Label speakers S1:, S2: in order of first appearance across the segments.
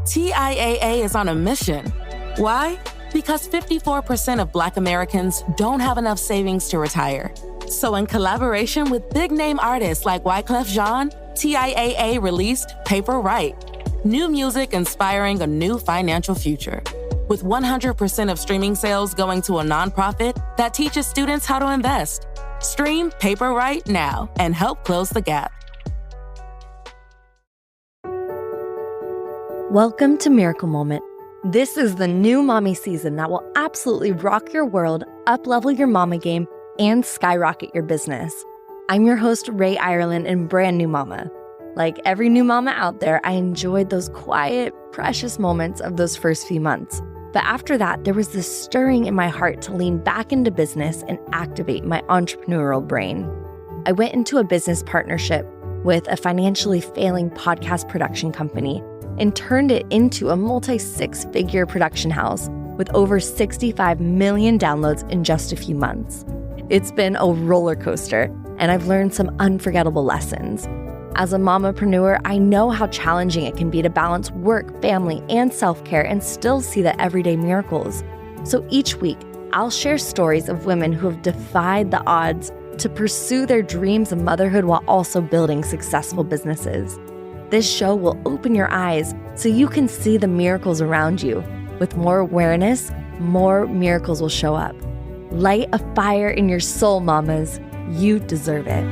S1: TIAA is on a mission. Why? Because 54% of Black Americans don't have enough savings to retire. So in collaboration with big-name artists like Wyclef Jean, TIAA released Paper Right, new music inspiring a new financial future. With 100% of streaming sales going to a nonprofit that teaches students how to invest. Stream Paper Right now and help close the gap.
S2: Welcome to Miracle Moment. This is the new mommy season that will absolutely rock your world, up-level your mama game, and skyrocket your business. I'm your host, Ray Irelan, and brand new mama. Like every new mama out there, I enjoyed those quiet, precious moments of those first few months. But after that, there was this stirring in my heart to lean back into business and activate my entrepreneurial brain. I went into a business partnership with a financially failing podcast production company and turned it into a multi-six-figure production house with over 65 million downloads in just a few months. It's been a roller coaster, and I've learned some unforgettable lessons. As a mompreneur, I know how challenging it can be to balance work, family, and self-care and still see the everyday miracles. So each week, I'll share stories of women who have defied the odds to pursue their dreams of motherhood while also building successful businesses. This show will open your eyes so you can see the miracles around you. With more awareness, more miracles will show up. Light a fire in your soul, mamas. You deserve it.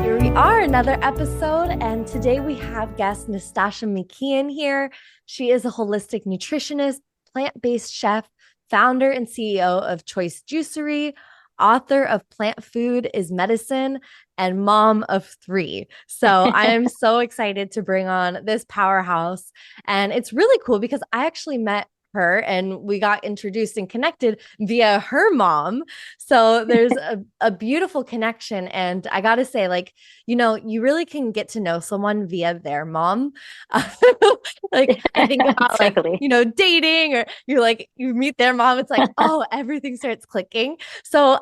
S2: Here we are, another episode, and today we have guest Nastasha McKeon here. She is a holistic nutritionist, plant-based chef, founder and CEO of Choice Juicery, author of Plant Food is Medicine, and mom of 3. So I am so excited to bring on this powerhouse. And it's really cool because I actually met her and we got introduced and connected via her mom. So there's a beautiful connection. And I got to say, like, you really can get to know someone via their mom. Like I think about
S3: Exactly.
S2: dating, or you meet their mom. It's like, oh, everything starts clicking. So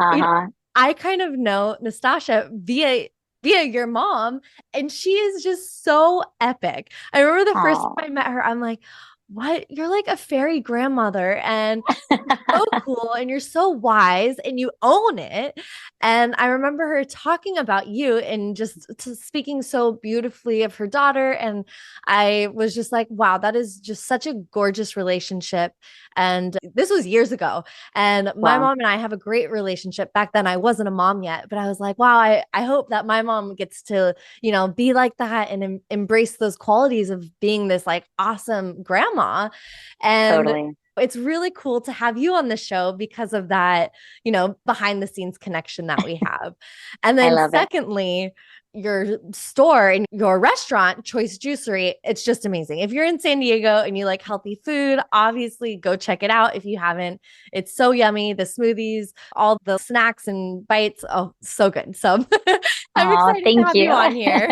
S2: I kind of know Nastasha via your mom, and she is just so epic. I remember the first time I met her, I'm like, what? You're like a fairy grandmother, and so cool, and you're so wise, and you own it. And I remember her talking about you and just speaking so beautifully of her daughter. And I was just like, wow, that is just such a gorgeous relationship. And this was years ago. And my mom and I have a great relationship. Back then, I wasn't a mom yet, but I was like, wow, I hope that my mom gets to, be like that and embrace those qualities of being this like awesome grandma. And
S3: Totally.
S2: It's really cool to have you on the show because of that, behind the scenes connection that we have. And then secondly, your store and your restaurant, Choice Juicery, it's just amazing. If you're in San Diego and you like healthy food, obviously go check it out. If you haven't, it's so yummy. The smoothies, all the snacks and bites. Oh, so good. So I'm excited to have you on here.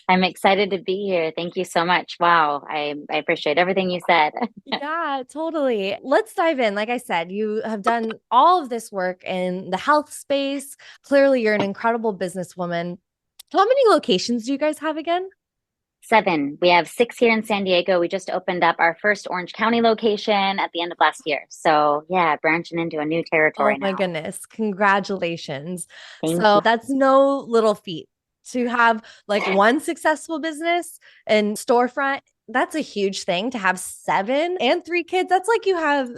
S3: I'm excited to be here. Thank you so much. Wow. I appreciate everything you said.
S2: Yeah, totally. Let's dive in. Like I said, you have done all of this work in the health space. Clearly, you're an incredible businesswoman. How many locations do you guys have again?
S3: 7. We have 6 here in San Diego. We just opened up our first Orange County location at the end of last year. So yeah, branching into a new territory now.
S2: Oh my goodness. Congratulations.
S3: Thank you.
S2: That's no little feat to have like one successful business and storefront. That's a huge thing to have 7 and 3 kids. That's like you have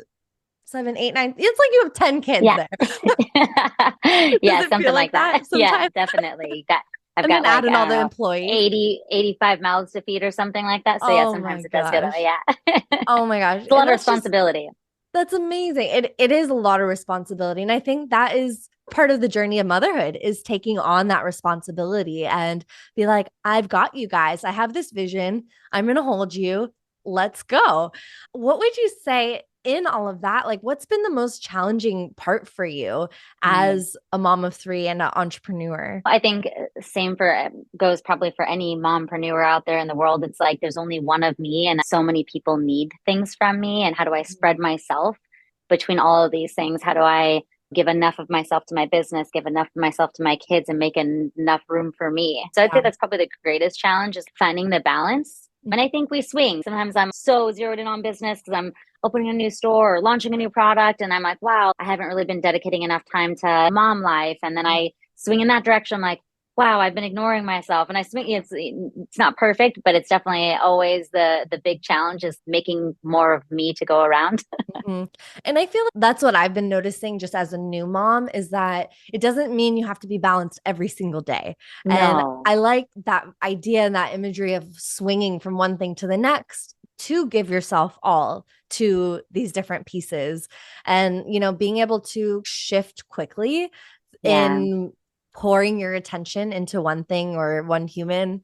S2: 7, 8, 9. It's like you have 10 kids there.
S3: Yeah, something like that.
S2: Sometimes?
S3: Yeah, definitely. I've
S2: and
S3: got
S2: then adding all the employees,
S3: 85 mouths to feed or something like that. So yeah, sometimes it does feel that way. Yeah.
S2: Oh my gosh.
S3: It's a lot of responsibility.
S2: That's amazing. It is a lot of responsibility. And I think that is part of the journey of motherhood, is taking on that responsibility and be like, I've got you guys. I have this vision. I'm going to hold you. Let's go. What would you say in all of that? Like, what's been the most challenging part for you as a mom of 3 and an entrepreneur?
S3: I think same goes probably for any mompreneur out there in the world. It's like, there's only one of me and so many people need things from me. And how do I spread myself between all of these things? How do I give enough of myself to my business, give enough of myself to my kids, and make enough room for me? So I'd say that's probably the greatest challenge, is finding the balance And I think we swing. Sometimes I'm so zeroed in on business because I'm opening a new store or launching a new product. And I'm like, wow, I haven't really been dedicating enough time to mom life. And then I swing in that direction. I'm like, wow, I've been ignoring myself. And I swing, it's not perfect, but it's definitely always the big challenge is making more of me to go around.
S2: Mhm. And I feel like that's what I've been noticing just as a new mom is that it doesn't mean you have to be balanced every single day. And
S3: No.
S2: I like that idea and that imagery of swinging from one thing to the next to give yourself all to these different pieces and, being able to shift quickly
S3: Yeah.
S2: in pouring your attention into one thing or one human.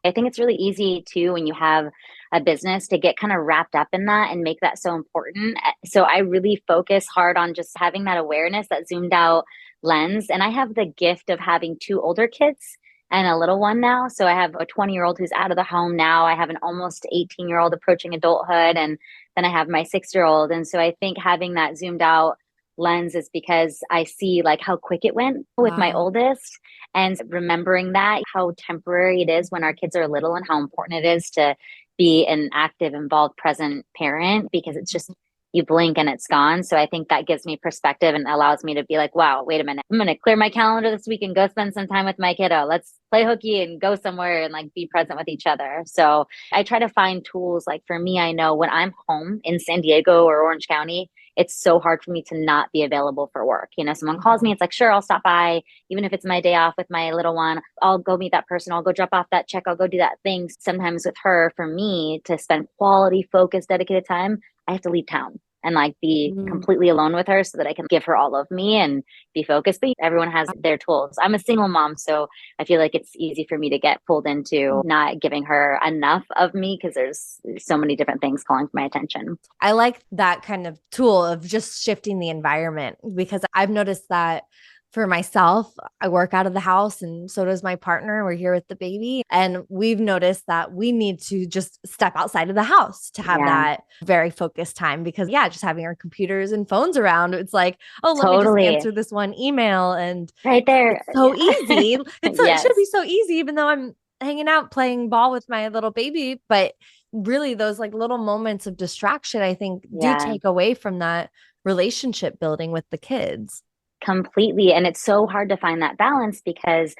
S3: I think it's really easy too when you have a business to get kind of wrapped up in that and make that so important. So I really focus hard on just having that awareness, that zoomed out lens. And I have the gift of having two older kids and a little one now. So I have a 20-year-old who's out of the home now. I have an almost 18-year-old approaching adulthood. And then I have my 6-year-old. And so I think having that zoomed out lens is because I see like how quick it went with my
S2: Wow.
S3: oldest and remembering that how temporary it is when our kids are little and how important it is to be an active, involved, present parent because it's just you blink and it's gone. So I think that gives me perspective and allows me to be like, wow, wait a minute. I'm going to clear my calendar this week and go spend some time with my kiddo. Let's play hooky and go somewhere and like be present with each other. So I try to find tools. Like for me, I know when I'm home in San Diego or Orange County, it's so hard for me to not be available for work. Someone calls me, it's like, sure, I'll stop by, even if it's my day off with my little one. I'll go meet that person. I'll go drop off that check. I'll go do that thing. Sometimes with her, for me to spend quality, focused, dedicated time, I have to leave town and like be
S2: Mm.
S3: completely alone with her so that I can give her all of me and be focused. But everyone has their tools. I'm a single mom, so I feel like it's easy for me to get pulled into not giving her enough of me because there's so many different things calling for my attention.
S2: I like that kind of tool of just shifting the environment because I've noticed that for myself, I work out of the house and so does my partner. We're here with the baby. And we've noticed that we need to just step outside of the house to have
S3: Yeah,
S2: that very focused time because, yeah, just having our computers and phones around, it's like, oh, let me just
S3: totally.
S2: answer this one email. And
S3: Right there.
S2: it's so easy. It should be
S3: Yes,
S2: so easy, even though I'm hanging out playing ball with my little baby. But really, those like little moments of distraction, I think, do
S3: yeah,
S2: take away from that relationship building with the kids.
S3: completely. And it's so hard to find that balance because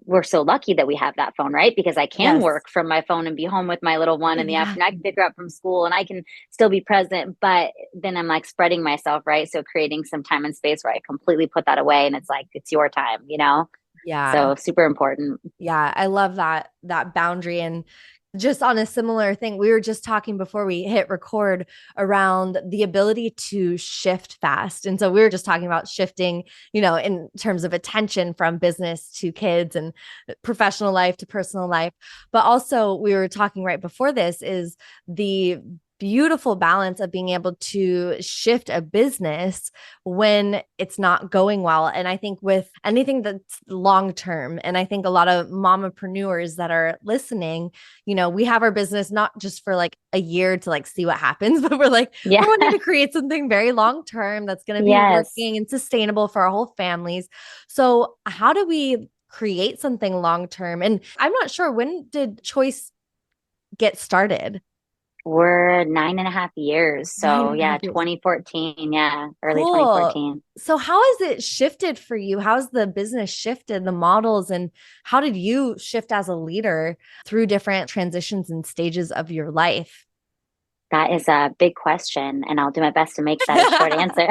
S3: we're so lucky that we have that phone, right? Because I can
S2: Yes.
S3: work from my phone and be home with my little one in the afternoon. I can
S2: Exactly.
S3: pick her up from school and I can still be present, but then I'm like spreading myself, right? So creating some time and space where I completely put that away and it's like, it's your time?
S2: Yeah.
S3: So super important.
S2: Yeah, I love that boundary. And just on a similar thing, we were just talking before we hit record around the ability to shift fast. And so we were just talking about shifting, in terms of attention from business to kids and professional life to personal life. But also we were talking right before this is the beautiful balance of being able to shift a business when it's not going well. And I think with anything that's long term, and I think a lot of mompreneurs that are listening, we have our business not just for like a year to like see what happens, but we're like,
S3: Yeah.
S2: we're wanting to create something very long term that's going to be
S3: Yes.
S2: working and sustainable for our whole families. So, how do we create something long term? And I'm not sure, when did Choice get started?
S3: We're 9.5 years.
S2: Nine
S3: So
S2: and a
S3: yeah,
S2: half years.
S3: 2014. Yeah, early
S2: Cool.
S3: 2014.
S2: So how has it shifted for you? How's the business shifted, the models, and how did you shift as a leader through different transitions and stages of your life?
S3: That is a big question, and I'll do my best to make that a short answer.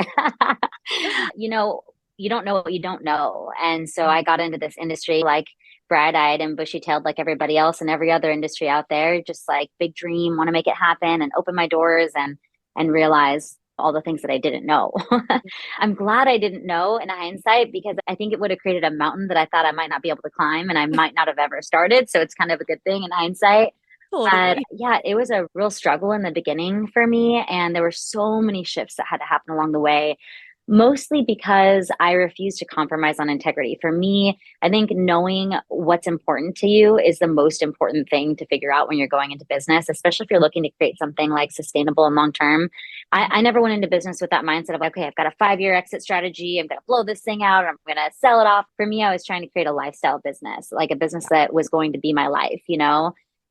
S3: you know, you don't know what you don't know. And so I got into this industry like bright-eyed and bushy-tailed like everybody else in every other industry out there, just like big dream, want to make it happen and open my doors and realize all the things that I didn't know. I'm glad I didn't know in hindsight because I think it would have created a mountain that I thought I might not be able to climb and I might not have ever started. So it's kind of a good thing in hindsight. But
S2: Totally.
S3: yeah, it was a real struggle in the beginning for me. And there were so many shifts that had to happen along the way, mostly because I refused to compromise on integrity. For me, I think knowing what's important to you is the most important thing to figure out when you're going into business, especially if you're looking to create something like sustainable and long term. I never went into business with that mindset of, okay, I've got a 5-year exit strategy. I'm going to blow this thing out. I'm going to sell it off. For me, I was trying to create a lifestyle business, like a business that was going to be my life.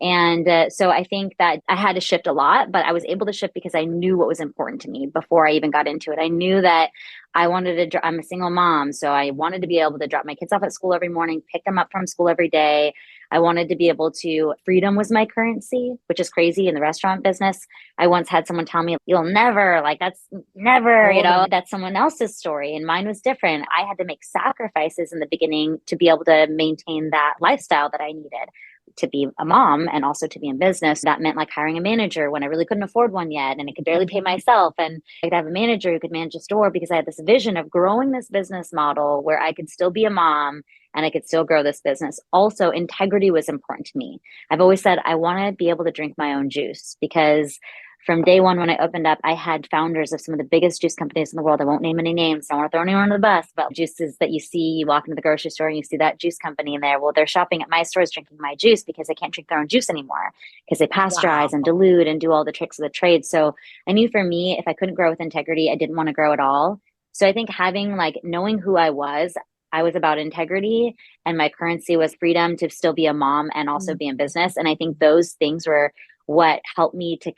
S3: And so I think that I had to shift a lot, but I was able to shift because I knew what was important to me before I even got into it. I knew that I wanted to, I'm a single mom. So I wanted to be able to drop my kids off at school every morning, pick them up from school every day. I wanted to be able to, freedom was my currency, which is crazy in the restaurant business. I once had someone tell me, you'll never, like, that's never, that's someone else's story. And mine was different. I had to make sacrifices in the beginning to be able to maintain that lifestyle that I needed to be a mom and also to be in business. That meant like hiring a manager when I really couldn't afford one yet and I could barely pay myself. And I could have a manager who could manage a store because I had this vision of growing this business model where I could still be a mom and I could still grow this business. Also, integrity was important to me. I've always said I want to be able to drink my own juice because from day one, when I opened up, I had founders of some of the biggest juice companies in the world. I won't name any names. I don't want to throw anyone under the bus, but juices that you see, you walk into the grocery store and you see that juice company in there. Well, they're shopping at my stores drinking my juice because they can't drink their own juice anymore because they pasteurize and dilute and do all the tricks of the trade. So I knew for me, if I couldn't grow with integrity, I didn't want to grow at all. So I think having like knowing who I was about integrity and my currency was freedom to still be a mom and also be in business. And I think those things were what helped me to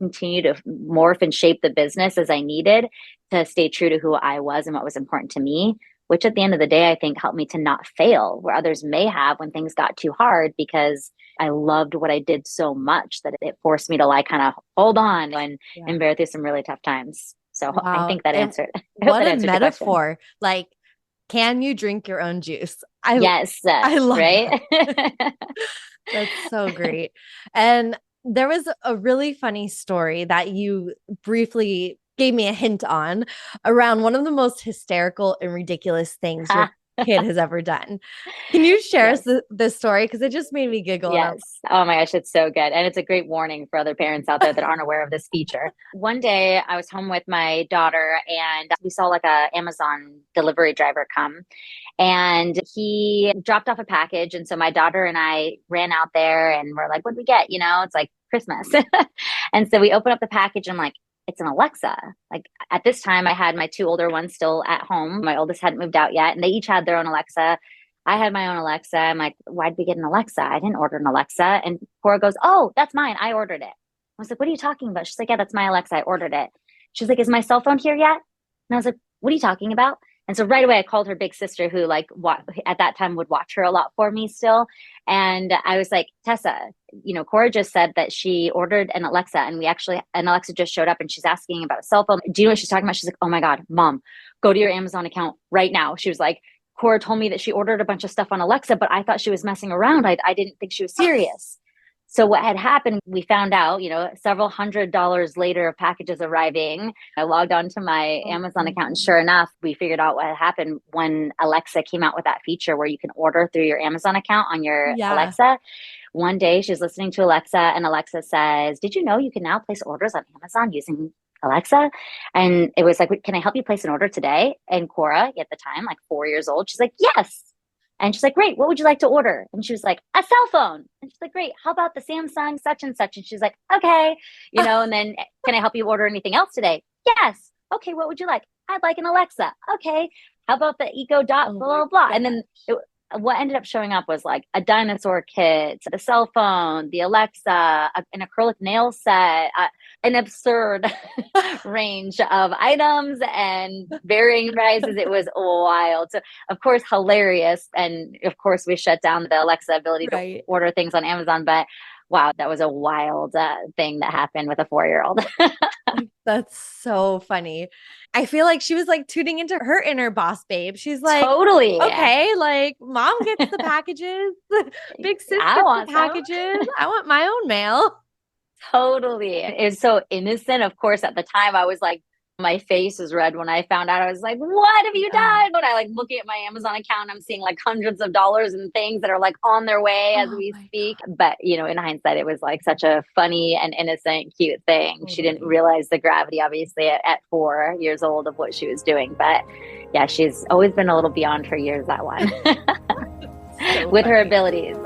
S3: continue to morph and shape the business as I needed to stay true to who I was and what was important to me, which at the end of the day, I think helped me to not fail where others may have when things got too hard because I loved what I did so much that it forced me to like kind of hold on and bear through some really tough times. So I think that answered.
S2: What a metaphor. Like, can you drink your own juice?
S3: Yes.
S2: I love
S3: right?
S2: that. That's so great. And there was a really funny story that you briefly gave me a hint on around one of the most hysterical and ridiculous things your kid has ever done. Can you share us this story? Because it just made me giggle.
S3: Yes. Oh my gosh, it's so good. And it's a great warning for other parents out there that aren't aware of this feature. One day I was home with my daughter and we saw like a Amazon delivery driver come. And he dropped off a package. And so my daughter and I ran out there and we're like, what'd we get? You know, it's like Christmas. And so we open up the package and like, it's an Alexa. Like at this time I had my two older ones still at home. My oldest hadn't moved out yet and they each had their own Alexa. I had my own Alexa. I'm like, why'd we get an Alexa? I didn't order an Alexa. And Cora goes, oh, that's mine. I ordered it. I was like, what are you talking about? She's like, yeah, that's my Alexa. I ordered it. She's like, is my cell phone here yet? And I was like, what are you talking about? And so right away I called her big sister who like at that time would watch her a lot for me still. And I was like, Tessa, you know, Cora just said that she ordered an Alexa and an Alexa just showed up and she's asking about a cell phone. Do you know what she's talking about? She's like, oh my God, Mom, go to your Amazon account right now. She was like, Cora told me that she ordered a bunch of stuff on Alexa, but I thought she was messing around. I didn't think she was serious. So what had happened, we found out, you know, several $100s later of packages arriving. I logged onto my Amazon account and sure enough, we figured out what had happened when Alexa came out with that feature where you can order through your Amazon account on your Alexa. One day she's listening to Alexa and Alexa says, did you know you can now place orders on Amazon using Alexa? And it was like, can I help you place an order today? And Cora at the time, like 4 years old, she's like, yes. And she's like, great, what would you like to order? And she was like, a cell phone. And she's like, great, how about the Samsung such and such? And she's like, okay, you know, and then can I help you order anything else today? Yes. Okay, what would you like? I'd like an Alexa. Okay, how about the Eco Dot, blah, blah, blah. And then what ended up showing up was like a dinosaur kit, the cell phone, the Alexa, an acrylic nail set, an absurd range of items and varying prices. It was wild. So of course, hilarious. And of course, we shut down the Alexa ability to order things on Amazon. But wow, that was a wild thing that happened with a 4-year-old.
S2: That's so funny. I feel like she was like tuning into her inner boss babe. She's like,
S3: totally.
S2: Okay, like Mom gets the packages. Big sis gets the packages. I want my own mail.
S3: Totally. It's so innocent. Of course, at the time I was like, my face was red when I found out. I was like, what have you done? When I like looking at my Amazon account, I'm seeing like hundreds of dollars and things that are like on their way as we speak. God. But, you know, in hindsight, it was like such a funny and innocent, cute thing. She didn't realize the gravity, obviously, at 4 years old of what she was doing. But yeah, she's always been a little beyond her years, that one, with her abilities.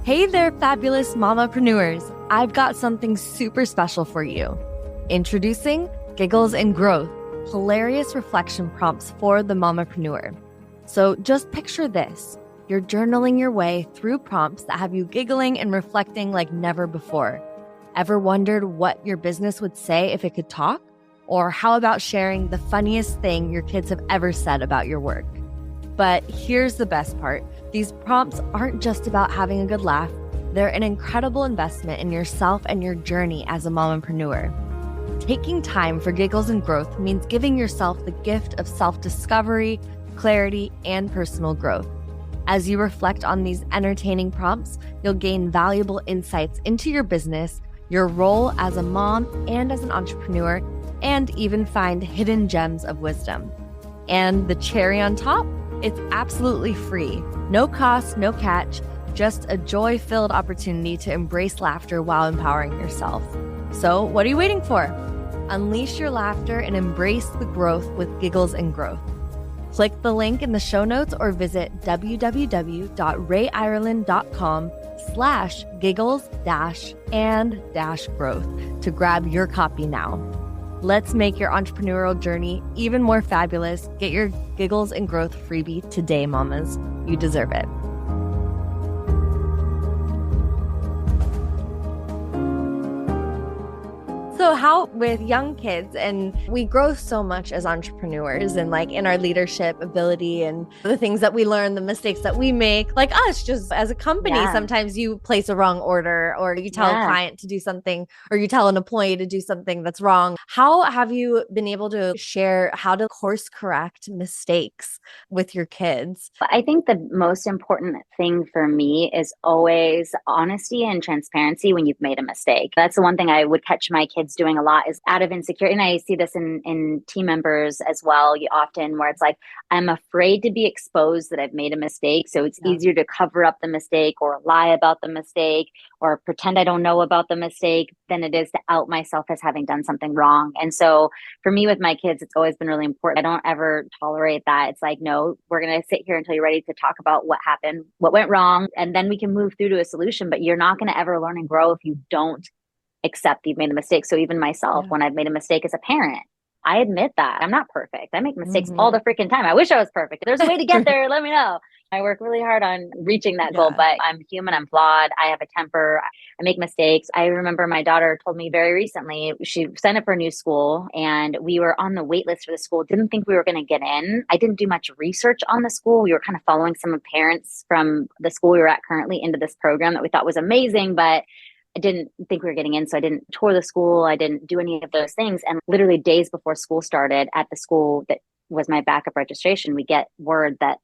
S2: Hey there, fabulous mompreneurs. I've got something super special for you. Introducing Giggles and Growth, hilarious reflection prompts for the mompreneur. So just picture this. you're journaling your way through prompts that have you giggling and reflecting like never before. Ever wondered what your business would say if it could talk? Or how about sharing the funniest thing your kids have ever said about your work? But here's the best part. These prompts aren't just about having a good laugh. They're an incredible investment in yourself and your journey as a mompreneur. Taking time for giggles and growth means giving yourself the gift of self-discovery, clarity, and personal growth. As you reflect on these entertaining prompts, you'll gain valuable insights into your business, your role as a mom and as an entrepreneur, and even find hidden gems of wisdom. And the cherry on top? It's absolutely free. No cost, no catch, just a joy-filled opportunity to embrace laughter while empowering yourself. So what are you waiting for? Unleash your laughter and embrace the growth with Giggles and Growth. Click the link in the show notes or visit www.rayirelan.com/giggles-and-growth to grab your copy now. Let's make your entrepreneurial journey even more fabulous. Get your Giggles and Growth freebie today, mamas. You deserve it. So how with young kids, and we grow so much as entrepreneurs and like in our leadership ability and the things that we learn, the mistakes that we make, like us just as a company, sometimes you place a wrong order or you tell a client to do something or you tell an employee to do something that's wrong. How have you been able to share how to course correct mistakes with your kids?
S3: I think the most important thing for me is always honesty and transparency when you've made a mistake. That's the one thing I would catch my kids doing a lot is out of insecurity. And I see this in team members as well, often where it's like, I'm afraid to be exposed that I've made a mistake. So it's easier to cover up the mistake or lie about the mistake or pretend I don't know about the mistake than it is to out myself as having done something wrong. And so for me with my kids, it's always been really important. I don't ever tolerate that. It's like, no, we're going to sit here until you're ready to talk about what happened, what went wrong, and then we can move through to a solution. But you're not going to ever learn and grow if you don't accept you've made a mistake. So even myself, when I've made a mistake as a parent, I admit that I'm not perfect. I make mistakes all the freaking time. I wish I was perfect. If there's a way to get there, let me know. I work really hard on reaching that goal, but I'm human. I'm flawed. I have a temper. I make mistakes. I remember my daughter told me very recently, she signed up for a new school and we were on the wait list for the school. Didn't think we were going to get in. I didn't do much research on the school. We were kind of following some of parents from the school we were at currently into this program that we thought was amazing, but I didn't think we were getting in. So I didn't tour the school. I didn't do any of those things. And literally days before school started at the school that was my backup registration, we get word that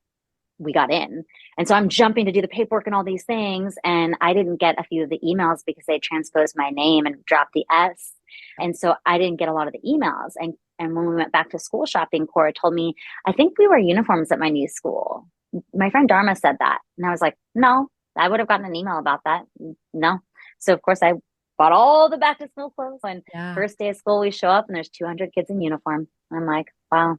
S3: we got in. And so I'm jumping to do the paperwork and all these things. And I didn't get a few of the emails because they transposed my name and dropped the S. And so I didn't get a lot of the emails. And when we went back to school shopping, Cora told me, I think we wear uniforms at my new school. My friend Dharma said that. And I was like, no, I would have gotten an email about that. No. So of course I bought all the back to school clothes. And first day of school, we show up and there's 200 kids in uniform. I'm like, wow,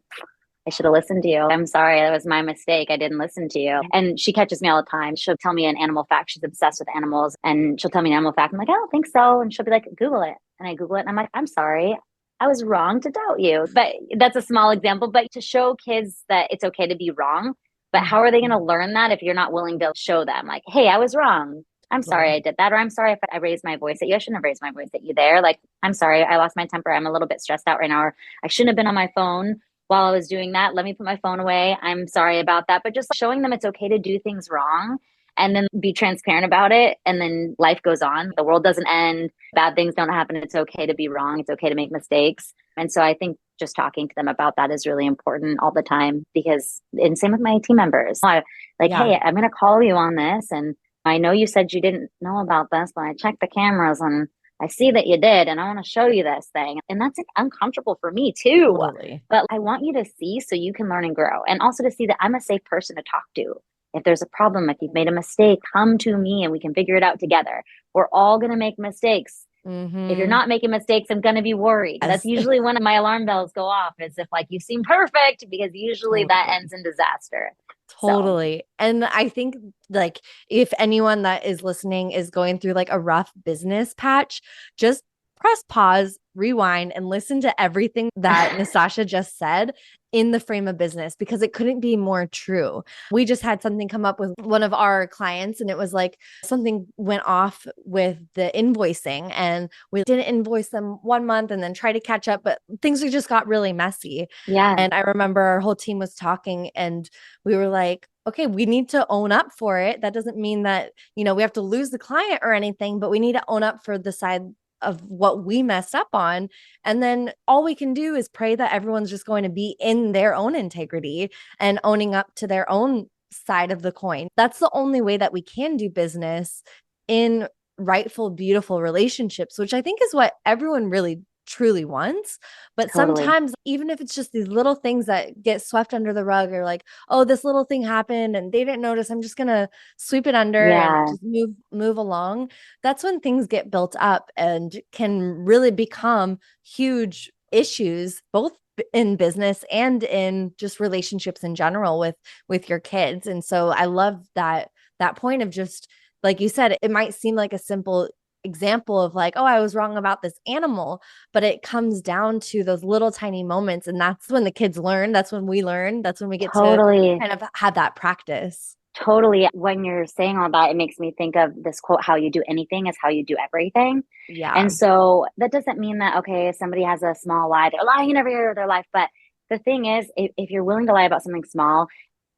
S3: I should have listened to you. I'm sorry. That was my mistake. I didn't listen to you. And she catches me all the time. She'll tell me an animal fact. She's obsessed with animals. And she'll tell me an animal fact. I'm like, I don't think so. And she'll be like, Google it. And I Google it. And I'm like, I'm sorry. I was wrong to doubt you. But that's a small example. But to show kids that it's okay to be wrong. But how are they going to learn that if you're not willing to show them like, hey, I was wrong. I'm sorry I did that. Or I'm sorry if I raised my voice at you. I shouldn't have raised my voice at you there. Like, I'm sorry. I lost my temper. I'm a little bit stressed out right now. Or I shouldn't have been on my phone while I was doing that. Let me put my phone away. I'm sorry about that. But just showing them it's okay to do things wrong and then be transparent about it. And then life goes on. The world doesn't end. Bad things don't happen. It's okay to be wrong. It's okay to make mistakes. And so I think just talking to them about that is really important all the time because, and same with my team members. Hey, I'm going to call you on this. And I know you said you didn't know about this, but I checked the cameras and I see that you did. And I want to show you this thing. And that's uncomfortable for me too.
S2: Totally.
S3: But I want you to see so you can learn and grow. And also to see that I'm a safe person to talk to. If there's a problem, if you've made a mistake, come to me and we can figure it out together. We're all going to make mistakes. Mm-hmm. If you're not making mistakes, I'm going to be worried. That's usually when my alarm bells go off. It's if like you seem perfect because usually that ends in disaster.
S2: Totally. So. And I think like if anyone that is listening is going through like a rough business patch, just press pause, rewind, and listen to everything that Nastasha just said in the frame of business, because it couldn't be more true. We just had something come up with one of our clients, and it was like something went off with the invoicing, and we didn't invoice them 1 month and then try to catch up, but things just got really messy.
S3: Yeah.
S2: And I remember our whole team was talking, and we were like, okay, we need to own up for it. That doesn't mean that, we have to lose the client or anything, but we need to own up for the side of what we messed up on. And then all we can do is pray that everyone's just going to be in their own integrity and owning up to their own side of the coin. That's the only way that we can do business in rightful, beautiful relationships, which I think is what everyone really truly wants. But
S3: Totally.
S2: Sometimes, even if it's just these little things that get swept under the rug, or like, oh, this little thing happened and they didn't notice, I'm just gonna sweep it under and just move along. That's when things get built up and can really become huge issues, both in business and in just relationships in general with your kids. And so I love that point of, just like you said, it might seem like a simple example of like, oh, I was wrong about this animal, but it comes down to those little tiny moments. And that's when the kids learn. That's when we learn. That's when we get to kind of have that practice.
S3: Totally. When you're saying all that, it makes me think of this quote, how you do anything is how you do everything.
S2: Yeah.
S3: And so that doesn't mean that, okay, somebody has a small lie, they're lying in every area of their life. But the thing is, if you're willing to lie about something small,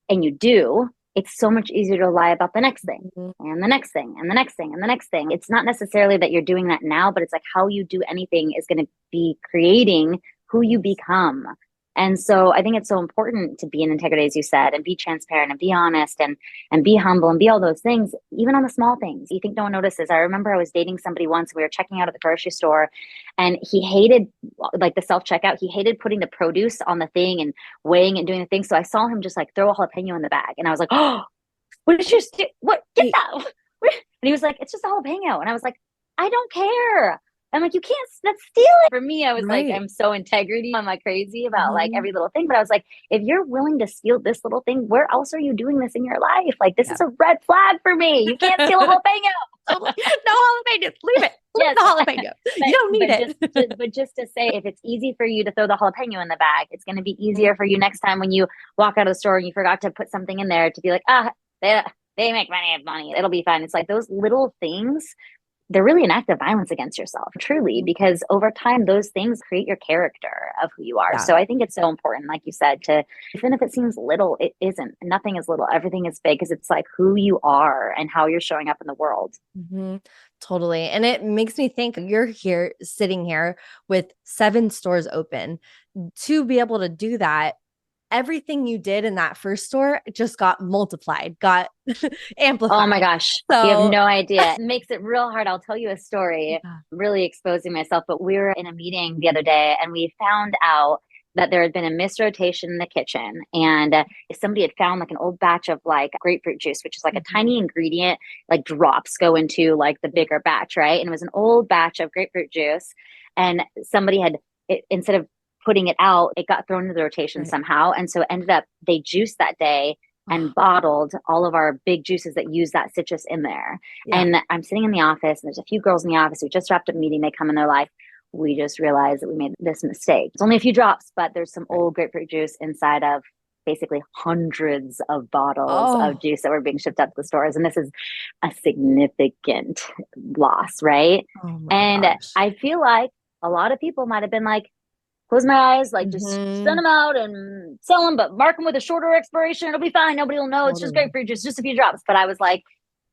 S3: and you do, it's so much easier to lie about the next thing and the next thing and the next thing and the next thing. It's not necessarily that you're doing that now, but it's like how you do anything is going to be creating who you become. And so I think it's so important to be in integrity, as you said, and be transparent and be honest and be humble and be all those things, even on the small things. You think no one notices. I remember I was dating somebody once. We were checking out at the grocery store, and he hated like the self-checkout. He hated putting the produce on the thing and weighing and doing the thing. So I saw him just like throw a jalapeno in the bag. And I was like, oh, what did you do? What? Get that. And he was like, it's just a jalapeno. And I was like, I don't care. I'm like, you can't, let's steal it. For me, I was like, I'm so integrity. I'm like crazy about like every little thing. But I was like, if you're willing to steal this little thing, where else are you doing this in your life? Like, this is a red flag for me. You can't steal a jalapeno.
S2: No jalapenos. Leave it. Leave the jalapeno. You don't need it.
S3: But just to say, if it's easy for you to throw the jalapeno in the bag, it's going to be easier for you next time when you walk out of the store and you forgot to put something in there to be like, they make money. It'll be fine. It's like those little things, they're really an act of violence against yourself, truly, because over time, those things create your character of who you are. Yeah. So I think it's so important, like you said, to, even if it seems little, it isn't. Nothing is little. Everything is big, because it's like who you are and how you're showing up in the world.
S2: Mm-hmm. Totally. And it makes me think, you're sitting here with 7 stores open. To be able to do that, everything you did in that first store just got multiplied, got amplified.
S3: Oh my gosh. So, you have no idea. It makes it real hard. I'll tell you a story, really exposing myself. But we were in a meeting the other day, and we found out that there had been a misrotation in the kitchen, and somebody had found like an old batch of like grapefruit juice, which is like a tiny ingredient, like drops go into like the bigger batch, right? And it was an old batch of grapefruit juice, and somebody had, instead of putting it out, it got thrown into the rotation somehow. And so it ended up, they juiced that day and bottled all of our big juices that use that citrus in there. Yeah. And I'm sitting in the office, and there's a few girls in the office who just wrapped up a meeting. They come in, they're like, we just realized that we made this mistake. It's only a few drops, but there's some old grapefruit juice inside of basically hundreds of bottles of juice that were being shipped out to the stores. And this is a significant loss, right? And gosh. I feel like a lot of people might have been like, close my eyes, like just send them out and sell them, but mark them with a shorter expiration. It'll be fine. Nobody will know. It's just grapefruit juice, just a few drops. But I was like,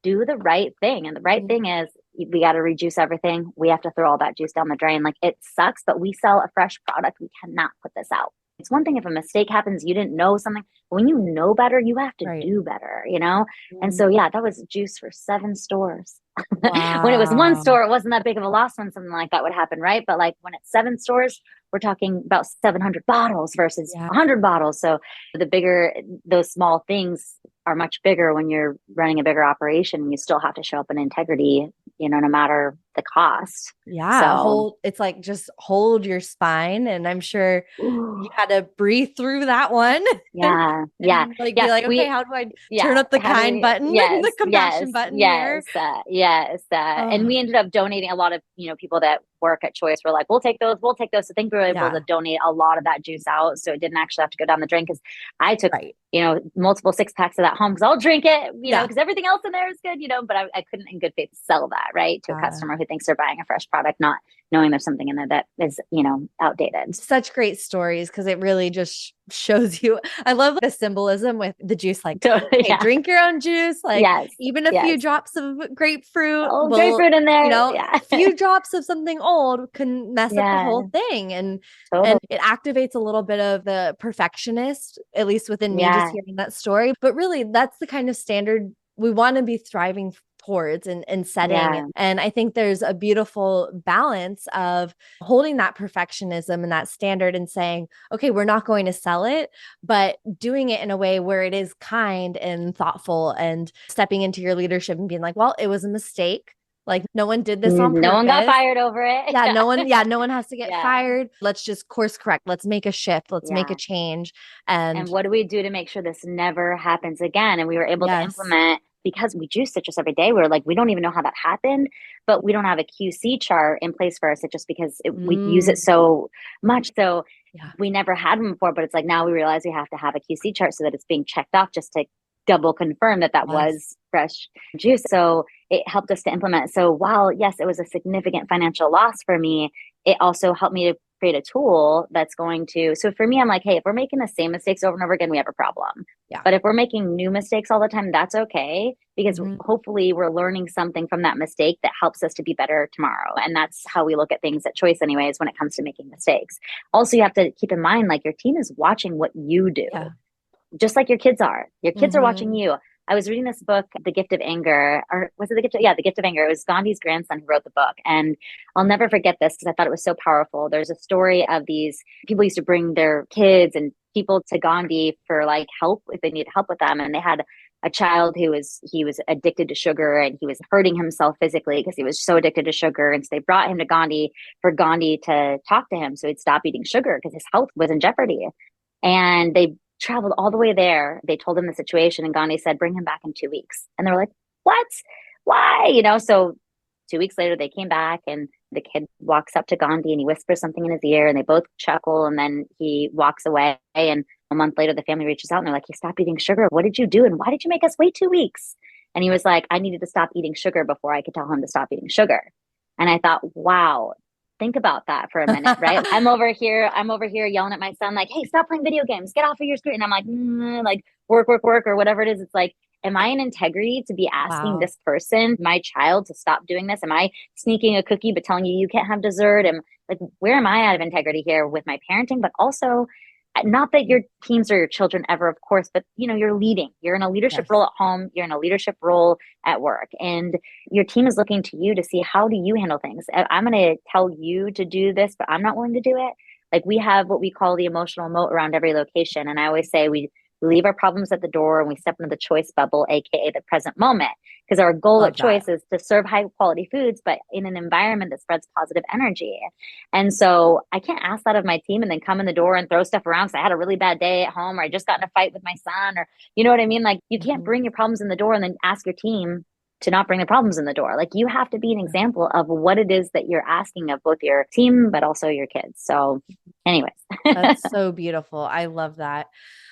S3: do the right thing. And the right thing is, we got to rejuice everything. We have to throw all that juice down the drain. Like, it sucks, but we sell a fresh product. We cannot put this out. It's one thing if a mistake happens, you didn't know something. But when you know better, you have to do better, you know? And so, yeah, that was juice for 7 stores. Wow. When it was 1 store, it wasn't that big of a loss when something like that would happen, right? But like when it's 7 stores, we're talking about 700 bottles versus 100 bottles. So the bigger, those small things are much bigger when you're running a bigger operation, and you still have to show up in integrity, you know, no matter the cost.
S2: Yeah.
S3: So
S2: It's like, just hold your spine. And I'm sure you
S3: ooh,
S2: had to breathe through that one.
S3: yeah, yeah,
S2: And like be
S3: yeah.
S2: like, okay, how do I turn
S3: Yeah.
S2: up the
S3: How do
S2: kind
S3: we,
S2: button,
S3: yes,
S2: the compassion button here?
S3: yes. And
S2: Oh,
S3: we ended up donating a lot of, people that work at Choice were like, we'll take those. So I think we were able to
S2: yeah.
S3: donate a lot of that juice out. So it didn't actually have to go down the drain because I took,
S2: Right.
S3: multiple 6 packs of that home because I'll drink it,
S2: Yeah.
S3: because everything else in there is good, but I couldn't in good faith sell that, right, to a customer who thinks they're buying a fresh product, not knowing there's something in there that is, outdated.
S2: Such great stories, because it really just shows you. I love the symbolism with the juice, like,
S3: So
S2: hey,
S3: yeah,
S2: drink your own juice, like
S3: yes,
S2: even a few
S3: yes.
S2: drops of grapefruit
S3: Oh,
S2: will,
S3: grapefruit in there. Yeah.
S2: a few drops of something old can mess up the
S3: Yeah,
S2: whole thing. And
S3: totally.
S2: it activates a little bit of the perfectionist, at least within me, just
S3: Yeah,
S2: hearing that story. But really, that's the kind of standard we want to be thriving towards and setting.
S3: yeah.
S2: And I think there's a beautiful balance of holding that perfectionism and that standard and saying, okay, we're not going to sell it, but doing it in a way where it is kind and thoughtful, and stepping into your leadership and being like, well, it was a mistake. Like, no one did this on
S3: No one got
S2: purpose.
S3: fired over it.
S2: Yeah, no one has to get
S3: Yeah,
S2: fired. Let's just course correct. Let's make a shift. Let's make a
S3: yeah.
S2: change.
S3: And
S2: And
S3: what do we do to make sure this never happens again? And we were able to
S2: yes.
S3: implement, because we juice citrus every day. We were like, we don't even know how that happened, but we don't have a QC chart in place for our citrus because we use it
S2: Mm,
S3: so much. So
S2: yeah.
S3: we never had one before, but it's like now we realize we have to have a QC chart so that it's being checked off just to double confirm that
S2: Yes.
S3: was fresh juice. So it helped us to implement. So while, yes, it was a significant financial loss for me, it also helped me to create a tool that's going to, so for me, I'm like, hey, if we're making the same mistakes over and over again, we have a problem.
S2: Yeah.
S3: But if we're making new mistakes all the time, that's okay, because
S2: Mhm.
S3: hopefully we're learning something from that mistake that helps us to be better tomorrow. And that's how we look at things at Choice anyways, when it comes to making mistakes. Also, you have to keep in mind, like, your team is watching what you do,
S2: Yeah.
S3: just like your kids are. Your kids are watching
S2: Mhm.
S3: you. I was reading this book, The Gift of Anger, or was it The Gift of, yeah, The Gift of Anger. It was Gandhi's grandson who wrote the book. And I'll never forget this because I thought it was so powerful. There's a story of these people used to bring their kids and people to Gandhi for like help if they needed help with them. And they had a child he was addicted to sugar and he was hurting himself physically because he was so addicted to sugar. And so they brought him to Gandhi for Gandhi to talk to him so he'd stop eating sugar because his health was in jeopardy. And they traveled all the way there. They told him the situation, and Gandhi said, bring him back in 2 weeks. And they were like, what? Why? So 2 weeks later, they came back, and the kid walks up to Gandhi and he whispers something in his ear, and they both chuckle. And then he walks away. And a month later, the family reaches out and they're like, he stopped eating sugar. What did you do? And why did you make us wait 2 weeks? And he was like, I needed to stop eating sugar before I could tell him to stop eating sugar. And I thought, wow, think about that for a minute, right? I'm over here yelling at my son, like, hey, stop playing video games, get off of your screen. And I'm like, work, or whatever it is. It's like, am I in integrity to be asking
S2: Wow.
S3: this person, my child, to stop doing this? Am I sneaking a cookie but telling you can't have dessert? And like, where am I out of integrity here with my parenting? But also, not that your teams are your children ever, of course, but you're leading. You're in a leadership
S2: Yes.
S3: role at home. You're in a leadership role at work, and your team is looking to you to see, how do you handle things? I'm going to tell you to do this, but I'm not willing to do it. Like, we have what we call the emotional moat around every location, and I always say we leave our problems at the door and we step into the choice bubble, aka the present moment, because our goal
S2: Love
S3: at Choice
S2: that.
S3: is to serve high quality foods, but in an environment that spreads positive energy. And so I can't ask that of my team and then come in the door and throw stuff around because I had a really bad day at home, or I just got in a fight with my son, or you know what I mean? Like, you can't
S2: Mhm.
S3: bring your problems in the door and then ask your team to not bring the problems in the door. Like, you have to be an example of what it is that you're asking of both your team, but also your kids. So anyways.
S2: That's so beautiful. I love that.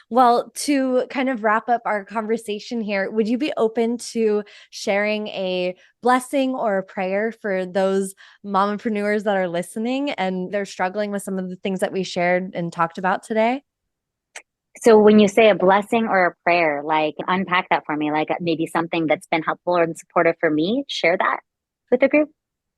S2: Well, to kind of wrap up our conversation here, would you be open to sharing a blessing or a prayer for those mompreneurs that are listening and they're struggling with some of the things that we shared and talked about today?
S3: So when you say a blessing or a prayer, like, unpack that for me, like maybe something that's been helpful or supportive for me, share that with the group.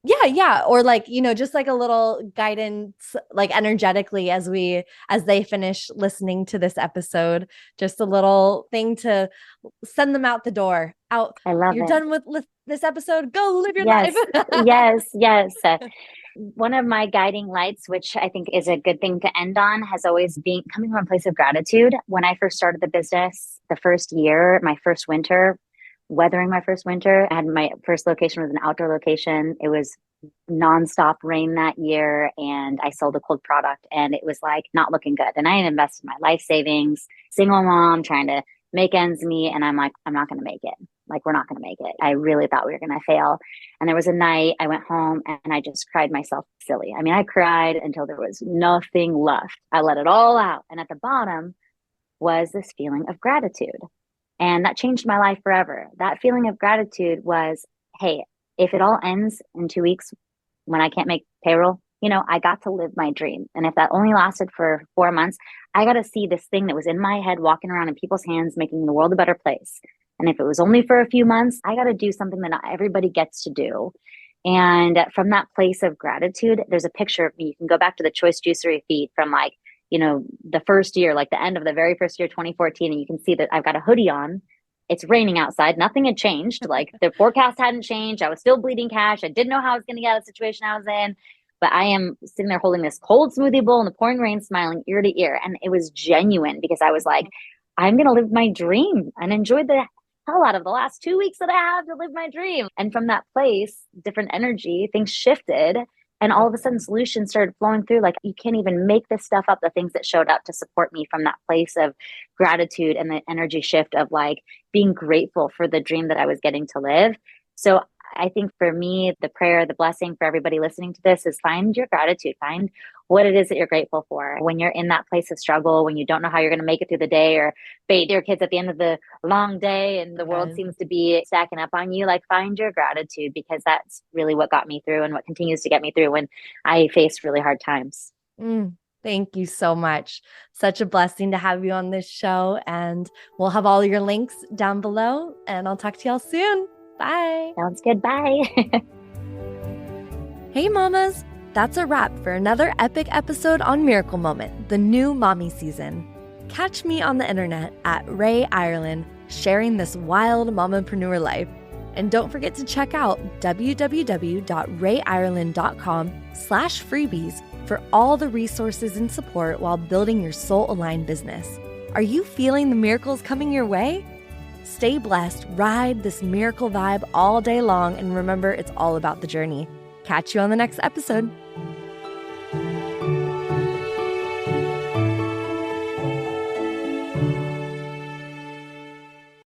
S2: Yeah, yeah. Or like, just like a little guidance, like energetically as they finish listening to this episode, just a little thing to send them out the door. Out.
S3: I love
S2: You're
S3: it.
S2: done with this episode. Go live your life.
S3: Yes, yes. One of my guiding lights, which I think is a good thing to end on, has always been coming from a place of gratitude. When I first started the business, the first year, my first winter, weathering my first winter. I had my first location was an outdoor location. It was nonstop rain that year, and I sold a cold product, and it was like not looking good. And I had invested my life savings, single mom, trying to make ends meet. And I'm like, I'm not going to make it. Like, we're not going to make it. I really thought we were going to fail. And there was a night I went home and I just cried myself silly. I mean, I cried until there was nothing left. I let it all out. And at the bottom was this feeling of gratitude. And that changed my life forever. That feeling of gratitude was, hey, if it all ends in 2 weeks when I can't make payroll, I got to live my dream. And if that only lasted for 4 months, I got to see this thing that was in my head walking around in people's hands, making the world a better place. And if it was only for a few months, I got to do something that not everybody gets to do. And from that place of gratitude, there's a picture of me. You can go back to the Choice Juicery feed from the first year, like the end of the very first year, 2014. And you can see that I've got a hoodie on. It's raining outside. Nothing had changed. Like, the forecast hadn't changed. I was still bleeding cash. I didn't know how I was going to get out of the situation I was in. But I am sitting there holding this cold smoothie bowl in the pouring rain, smiling ear to ear. And it was genuine because I was like, I'm going to live my dream and enjoy the hell out of the last 2 weeks that I have to live my dream. And from that place, different energy, things shifted. And all of a sudden solutions started flowing through. Like, you can't even make this stuff up. The things that showed up to support me from that place of gratitude and the energy shift of like being grateful for the dream that I was getting to live. So I think for me, the prayer, the blessing for everybody listening to this is find your gratitude, find what it is that you're grateful for. When you're in that place of struggle, when you don't know how you're going to make it through the day or bathe your kids at the end of the long day and the world seems to be stacking up on you, like, find your gratitude, because that's really what got me through and what continues to get me through when I face really hard times.
S2: Thank you so much. Such a blessing to have you on this show. And we'll have all your links down below, and I'll talk to y'all soon. Bye.
S3: Sounds good. Bye.
S2: Hey, mamas. That's a wrap for another epic episode on Miracle Moment, the new mommy season. Catch me on the internet at Ray Irelan, sharing this wild mompreneur life. And don't forget to check out www.rayirelan.com/freebies for all the resources and support while building your soul-aligned business. Are you feeling the miracles coming your way? Stay blessed, ride this miracle vibe all day long, and remember, it's all about the journey. Catch you on the next episode.